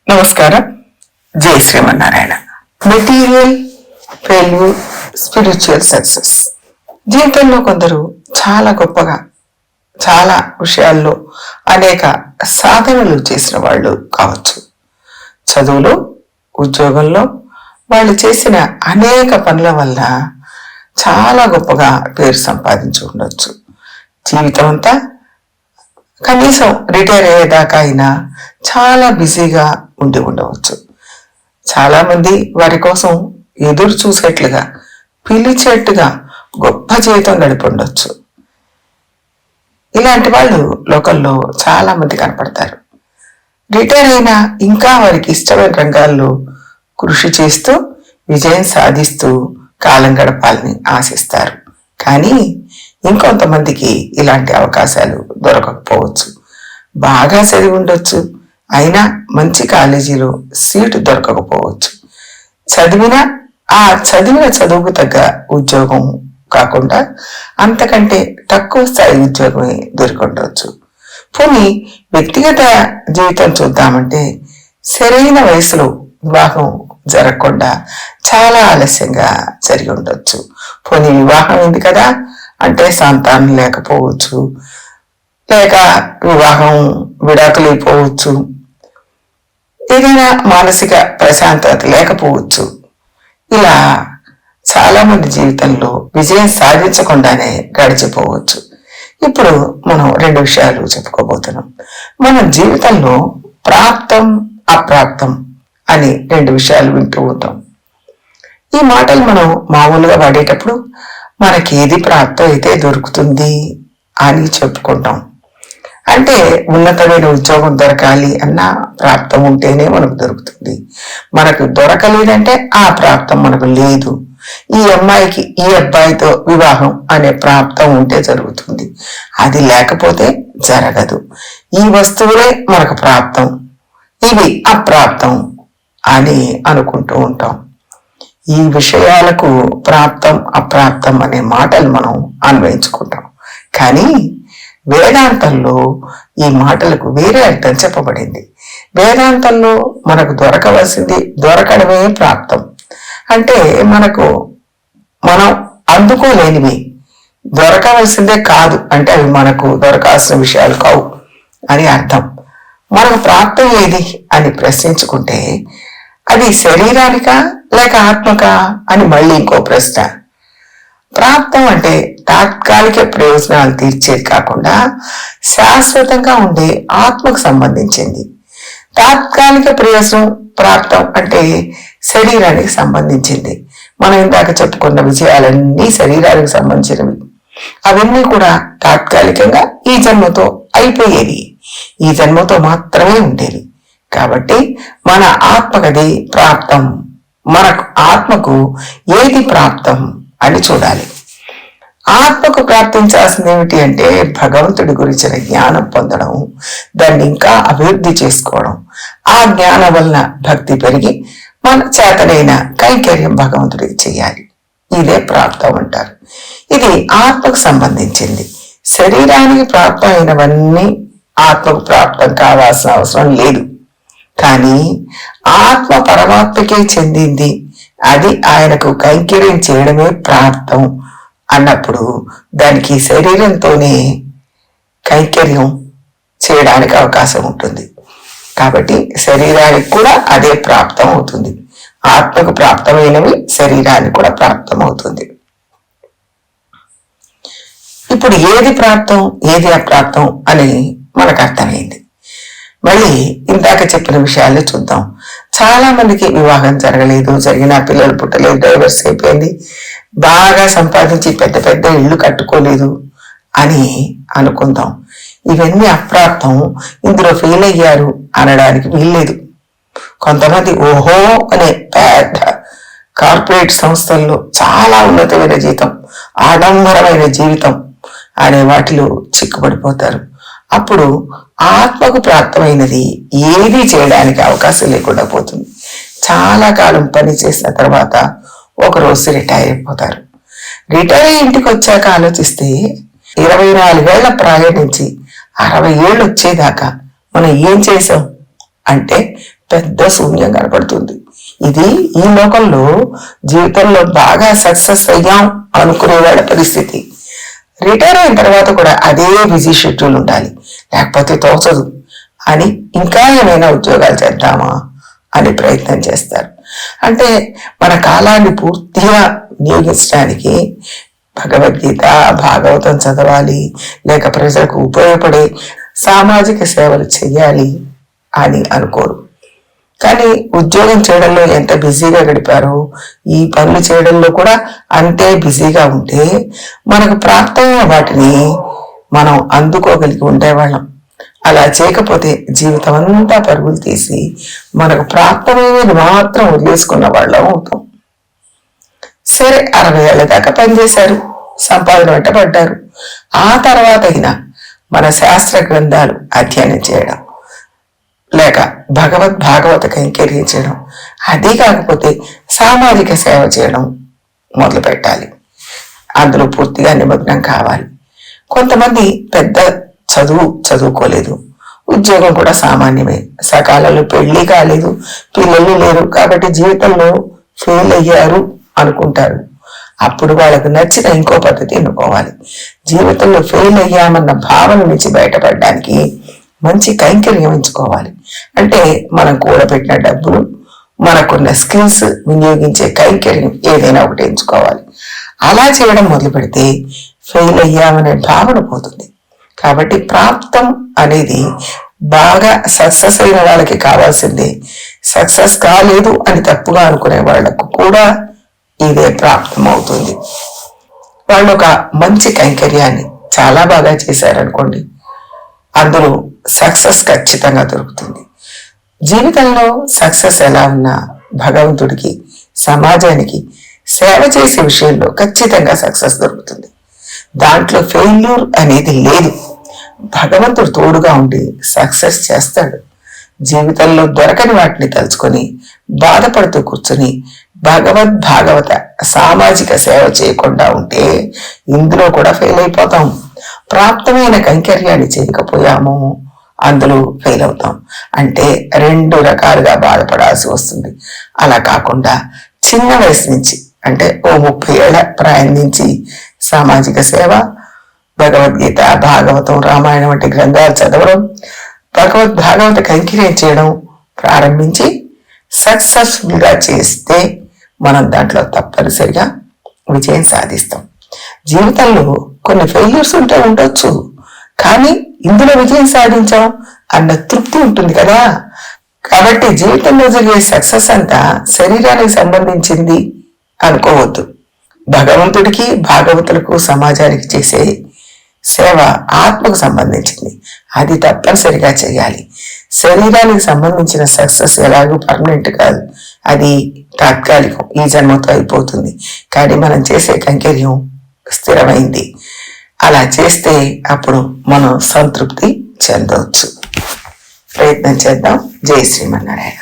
నమస్కారం. జై Srimannarayana. Material failure, spiritual success. జీవితంలో కొందరు చాలా గొప్పగా చాలా విషయాల్లో అనేక సాధనలు చేసిన వాళ్ళు కావచ్చు. చదువులో, ఉద్యోగంలో వాళ్ళు చేసిన అనేక పనుల వల్ల చాలా గొప్పగా పేరు సంపాదించి ఉండొచ్చు. జీవితం అంతా కనీసం రిటైర్ అయ్యేదాకా అయినా చాలా బిజీగా ఉండి ఉండవచ్చు. చాలా మంది వారి కోసం ఎదురు చూసేట్లుగా, పిలిచేట్టుగా గొప్ప జీవితం గడిపి ఉండొచ్చు. ఇలాంటి వాళ్ళు లోకల్లో చాలా మంది కనపడతారు. రిటైర్ అయినా ఇంకా వారికి ఇష్టమైన రంగాల్లో కృషి చేస్తూ విజయం సాధిస్తూ కాలం గడపాలని ఆశిస్తారు. కానీ ఇంకొంతమందికి ఇలాంటి అవకాశాలు దొరకకపోవచ్చు. బాగా చదివి ఉండొచ్చు, అయినా మంచి కాలేజీలో సీటు దొరకకపోవచ్చు. చదివిన చదువుకు తగ్గ ఉద్యోగం కాకుండా అంతకంటే తక్కువ స్థాయి ఉద్యోగమే దొరికి ఉండవచ్చు. పోనీ వ్యక్తిగత జీవితం చూద్దామంటే సరైన వయసులో వివాహం జరగకుండా చాలా ఆలస్యంగా జరిగి ఉండొచ్చు. పోనీ వివాహం అయింది కదా అంటే సంతానం లేకపోవచ్చు, లేక వివాహం విడాకులు అయిపోవచ్చు, ఏదైనా మానసిక ప్రశాంతత లేకపోవచ్చు. ఇలా చాలా మంది జీవితంలో విజయం సాధించకుండానే గడిచిపోవచ్చు. ఇప్పుడు మనం రెండు విషయాలు చెప్పుకోబోతున్నాం. మనం జీవితంలో ప్రాప్తం, అప్రాప్తం అని రెండు విషయాలు వింటూ ఉంటాం. ఈ మాటలు మనం మామూలుగా వాడేటప్పుడు మనకి ఏది ప్రాప్తం అయితే దొరుకుతుంది అని చెప్పుకుంటాం. అంటే ఉన్నతమైన ఉద్యోగం దొరకాలి అన్న ప్రాప్తం ఉంటేనే మనకు దొరుకుతుంది. మనకు దొరకలేదంటే ఆ ప్రాప్తం మనకు లేదు. ఈ అమ్మాయికి ఈ అబ్బాయితో వివాహం అనే ప్రాప్తం ఉంటే జరుగుతుంది, అది లేకపోతే జరగదు. ఈ వస్తువులే మనకు ప్రాప్తం, ఇవి అప్రాప్తం అని అనుకుంటూ ఉంటాం. ఈ విషయాలకు ప్రాప్తం, అప్రాప్తం అనే మాటలు మనం అన్వయించుకుంటాం. కానీ వేదాంతంలో ఈ మాటలకు వేరే అర్థం చెప్పబడింది. వేదాంతంలో మనకు దొరకవలసింది దొరకడమే ప్రాప్తం. అంటే మనం అందుకోలేనివి దొరకవలసిందే కాదు, అంటే అవి మనకు దొరకాల్సిన విషయాలు కావు అని అర్థం. మనకు ప్రాప్తం ఏది అని ప్రశ్నించుకుంటే అది శరీరానికా లేక ఆత్మకా అని మళ్ళీ ఇంకో ప్రశ్న. ప్రాప్తం అంటే తాత్కాలిక ప్రయోజనాలు తీర్చేది కాకుండా శాశ్వతంగా ఉండే ఆత్మకు సంబంధించింది. తాత్కాలిక ప్రయోజనం ప్రాప్తం అంటే శరీరానికి సంబంధించింది. మనం ఇందాక చెప్పుకున్న విజయాలన్నీ శరీరానికి సంబంధించినవి. అవన్నీ కూడా తాత్కాలికంగా ఈ జన్మతో అయిపోయేవి, ఈ జన్మతో మాత్రమే ఉండేవి. కాబట్టి మన ఆత్మకది ప్రాప్తం, మనకు ఆత్మకు ఏది ప్రాప్తం అని చూడాలి. ఆత్మకు ప్రాప్తించాల్సింది ఏమిటి అంటే భగవంతుడి గురించిన జ్ఞానం పొందడం, దాన్ని ఇంకా అభివృద్ధి చేసుకోవడం. ఆ జ్ఞానం వలన భక్తి పెరిగి మన చేతనైన కైంకర్యం భగవంతుడికి చేయాలి. ఇదే ప్రాప్తం అంటారు. ఇది ఆత్మకు సంబంధించింది. శరీరానికి ప్రాప్తం అయినవన్నీ ఆత్మకు ప్రాప్తం కావాల్సిన అవసరం లేదు. కానీ ఆత్మ పరమాత్మకే చెందింది, అది ఆయనకు కైంకర్యం చేయడమే ప్రాప్తం అన్నప్పుడు దానికి శరీరంతోనే కైంకర్యం చేయడానికి అవకాశం ఉంటుంది. కాబట్టి శరీరానికి కూడా అదే ప్రాప్తం అవుతుంది. ఆత్మకు ప్రాప్తమైనవి శరీరానికి కూడా ప్రాప్తం అవుతుంది. ఇప్పుడు ఏది ప్రాప్తం ఏది అప్రాప్తం అని మనకు అర్థమైంది. మళ్ళీ ఇందాక చెప్పిన విషయాలు చూద్దాం. చాలా మందికి వివాహం జరగలేదు, జరిగిన పిల్లలు పుట్టలేదు, డైవర్స్ అయిపోయింది, బాగా సంపాదించి పెద్ద పెద్ద ఇళ్ళు కట్టుకోలేదు అని అనుకుందాం. ఇవన్నీ అప్రాప్తం, ఇందులో ఫెయిల్ అయ్యారు అనడానికి వీల్లేదు. కొంతమంది ఓహో అనే పెద్ద కార్పొరేట్ సంస్థల్లో చాలా ఉన్నతమైన జీతం, ఆడంబరమైన జీవితం అనే వాటిలో చిక్కుపడిపోతారు. అప్పుడు ఆత్మకు ప్రాప్తమైనది ఏది చేయడానికి అవకాశం లేకుండా పోతుంది. చాలా కాలం పని చేసిన తర్వాత ఒకరోజు రిటైర్ అయిపోతారు. రిటైర్ అయ్యి ఇంటికి వచ్చాక ఆలోచిస్తే 24 ఏళ్ల ప్రాయం నుంచి 60 ఏళ్ళు వచ్చేదాకా మనం ఏం చేసాం అంటే పెద్ద శూన్యం కనపడుతుంది. ఇది ఈ లోకంలో జీవితంలో బాగా సక్సెస్ అయ్యాం అనుకునే వాళ్ళ పరిస్థితి. రిటైర్ అయిన తర్వాత కూడా అదే బిజీ షెడ్యూల్ ఉండాలి, లేకపోతే తోచదు అని ఇంకా ఏమైనా ఉద్యోగాలు చేద్దామా అని ప్రయత్నం చేస్తారు. అంటే మన కాలాన్ని పూర్తిగా వినియోగించడానికి భగవద్గీత, భాగవతం చదవాలి, లేక ప్రజలకు ఉపయోగపడే సామాజిక సేవలు చెయ్యాలి అని అనుకోరు. కానీ ఉద్యోగం చేయడంలో ఎంత బిజీగా గడిపారో ఈ పనులు చేయడంలో కూడా అంతే బిజీగా ఉంటే మనకు ప్రాప్తమైన వాటిని మనం అందుకోగలిగి ఉండేవాళ్ళం. అలా చేయకపోతే జీవితం అంతా పరుగులు తీసి మనకు ప్రాప్తమైనది మాత్రం వదిలేసుకున్న వాళ్ళం అవుతాం. సరే, 60 ఏళ్ల దాకా పనిచేశారు, సంపాదన వెంట పడ్డారు. ఆ తర్వాత అయినా మన శాస్త్ర గ్రంథాలు అధ్యయనం చేయడం, లేక భాగవత కైంకర్యం చేయడం, అదే కాకపోతే సామాజిక సేవ చేయడం మొదలు పెట్టాలి. అందులో పూర్తిగా నిమగ్నం కావాలి. కొంతమంది పెద్ద చదువుకోలేదు, ఉద్యోగం కూడా సామాన్యమే, సకాలంలో పెళ్లి కాలేదు, పిల్లలు లేరు, కాబట్టి జీవితంలో ఫెయిల్ అయ్యారు అనుకుంటారు. అప్పుడు వాళ్ళకు నచ్చిన ఇంకో పద్ధతి ఎన్నుకోవాలి. జీవితంలో ఫెయిల్ అయ్యామన్న భావన నుంచి బయటపడడానికి మంచి కైంకర్యం ఎంచుకోవాలి. అంటే మనం కూడబెట్టిన డబ్బులు, మనకున్న స్కిల్స్ వినియోగించే కైంకర్యం ఏదైనా ఒకటి ఎంచుకోవాలి. అలా చేయడం మొదలు పెడితే ఫెయిల్ అయ్యామనే భావన పోతుంది. కాబట్టి ప్రాప్తం అనేది బాగా సక్సెస్ అయిన వాళ్ళకి కావాల్సిందే. సక్సెస్ కాలేదు అని తప్పుగా అనుకునే వాళ్లకు కూడా ఇదే ప్రాప్తం అవుతుంది. వాళ్ళు ఒక మంచి కైంకర్యాన్ని చాలా బాగా చేశారనుకోండి, అందులో సక్సెస్ ఖచ్చితంగా దొరుకుతుంది. జీవితంలో సక్సెస్ ఎలా ఉన్నా భగవంతుడికి, సమాజానికి సేవ చేసే విషయంలో ఖచ్చితంగా సక్సెస్ దొరుకుతుంది. దాంట్లో ఫెయిల్యూర్ అనేది లేదు. భగవంతుడు తోడుగా ఉండి సక్సెస్ చేస్తాడు. జీవితంలో దొరకని వాటిని తలుచుకొని బాధపడుతూ కూర్చుని భాగవత సామాజిక సేవ చేయకుండా ఉంటే ఇందులో కూడా ఫెయిల్ అయిపోతాం. ప్రాప్తమైన కైంకర్యాన్ని చేయకపోయాము, అందులో ఫెయిల్ అవుతాం. అంటే 2 రకాలుగా బాధపడాల్సి వస్తుంది. అలా కాకుండా చిన్న వయసు నుంచి, అంటే ఓ 30 ఏళ్ల ప్రాయం నుంచి సామాజిక సేవ, భగవద్గీత, భాగవతం, రామాయణం వంటి గ్రంథాలు చదవడం, భాగవత కైంకర్యం చేయడం ప్రారంభించి సక్సెస్ఫుల్ గా చేస్తే మనం దాంట్లో తప్పనిసరిగా విజయం సాధిస్తాం. జీవితంలో కొన్ని ఫెయిల్యూర్స్ ఉండొచ్చు, కానీ ఇందులో విజయం సాధించాం అన్న తృప్తి ఉంటుంది కదా. కాబట్టి జీవితంలో జరిగే సక్సెస్ అంతా శరీరానికి సంబంధించింది అనుకోవద్దు. భగవంతుడికి, భాగవతులకు, సమాజానికి చేసే సేవ ఆత్మకు సంబంధించింది. అది తప్పనిసరిగా చేయాలి. శరీరానికి సంబంధించిన సక్సెస్ ఎలాగో పర్మనెంట్ కాదు, అది తాత్కాలికం, ఈ జన్మతో అయిపోతుంది. కానీ మనం చేసే కైంకర్యం స్థిరమైంది. అలా చేస్తే అప్పుడు మనం సంతృప్తి చెందవచ్చు. ప్రయత్నం చేద్దాం. జై శ్రీమన్నారాయణ.